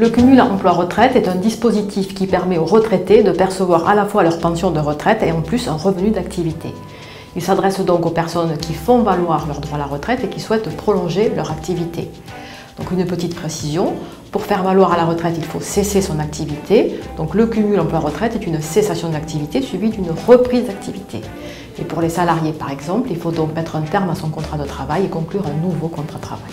Le cumul emploi-retraite est un dispositif qui permet aux retraités de percevoir à la fois leur pension de retraite et en plus un revenu d'activité. Il s'adresse donc aux personnes qui font valoir leur droit à la retraite et qui souhaitent prolonger leur activité. Donc une petite précision, pour faire valoir à la retraite, il faut cesser son activité. Donc le cumul emploi-retraite est une cessation d'activité suivie d'une reprise d'activité. Et pour les salariés par exemple, il faut donc mettre un terme à son contrat de travail et conclure un nouveau contrat de travail.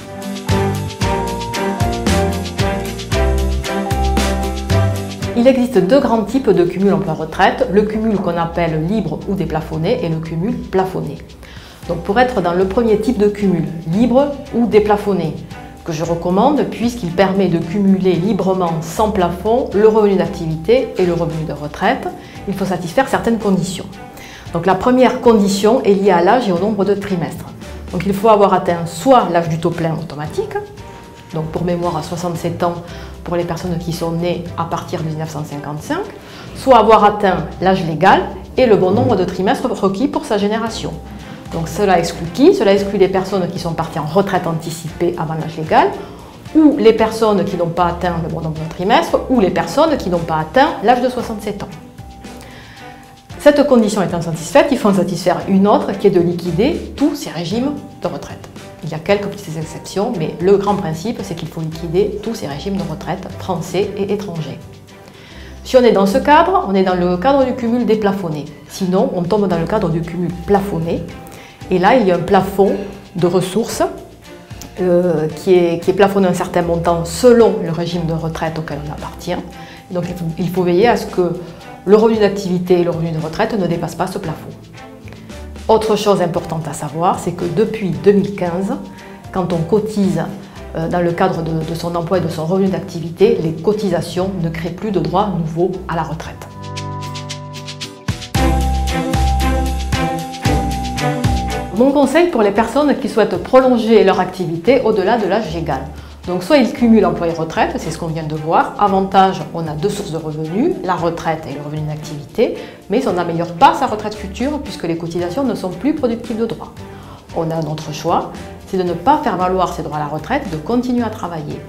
Il existe deux grands types de cumul emploi-retraite, le cumul qu'on appelle libre ou déplafonné et le cumul plafonné. Donc pour être dans le premier type de cumul, libre ou déplafonné, que je recommande puisqu'il permet de cumuler librement sans plafond le revenu d'activité et le revenu de retraite, il faut satisfaire certaines conditions. Donc la première condition est liée à l'âge et au nombre de trimestres. Donc il faut avoir atteint soit l'âge du taux plein automatique, donc pour mémoire à 67 ans pour les personnes qui sont nées à partir de 1955, soit avoir atteint l'âge légal et le bon nombre de trimestres requis pour sa génération. Donc cela exclut qui? Cela exclut les personnes qui sont parties en retraite anticipée avant l'âge légal, ou les personnes qui n'ont pas atteint le bon nombre de trimestres, ou les personnes qui n'ont pas atteint l'âge de 67 ans. Cette condition étant satisfaite, il faut en satisfaire une autre qui est de liquider tous ces régimes de retraite. Il y a quelques petites exceptions, mais le grand principe, c'est qu'il faut liquider tous ces régimes de retraite français et étrangers. Si on est dans ce cadre, on est dans le cadre du cumul déplafonné. Sinon, on tombe dans le cadre du cumul plafonné. Et là, il y a un plafond de ressources qui est plafonné à un certain montant selon le régime de retraite auquel on appartient. Et donc, il faut veiller à ce que le revenu d'activité et le revenu de retraite ne dépassent pas ce plafond. Autre chose importante à savoir, c'est que depuis 2015, quand on cotise dans le cadre de son emploi et de son revenu d'activité, les cotisations ne créent plus de droits nouveaux à la retraite. Mon conseil pour les personnes qui souhaitent prolonger leur activité au-delà de l'âge légal. Donc soit ils cumulent emploi et retraite, c'est ce qu'on vient de voir. Avantage, on a deux sources de revenus, la retraite et le revenu d'activité, mais on n'améliore pas sa retraite future puisque les cotisations ne sont plus productives de droits. On a un autre choix, c'est de ne pas faire valoir ses droits à la retraite, de continuer à travailler.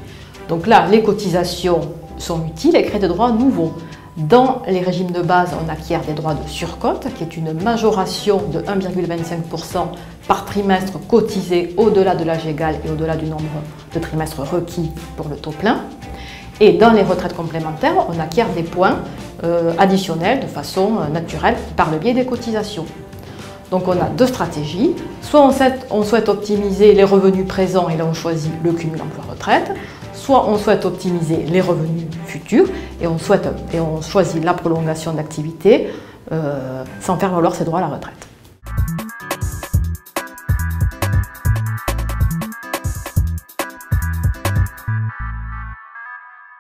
Donc là, les cotisations sont utiles et créent des droits nouveaux. Dans les régimes de base, on acquiert des droits de surcote, qui est une majoration de 1,25% par trimestre cotisé au-delà de l'âge légal et au-delà du nombre de trimestres requis pour le taux plein. Et dans les retraites complémentaires, on acquiert des points additionnels de façon naturelle par le biais des cotisations. Donc on a deux stratégies. Soit on souhaite optimiser les revenus présents et là on choisit le cumul emploi-retraite. Soit on souhaite optimiser les revenus futurs et on choisit la prolongation d'activité sans faire valoir ses droits à la retraite.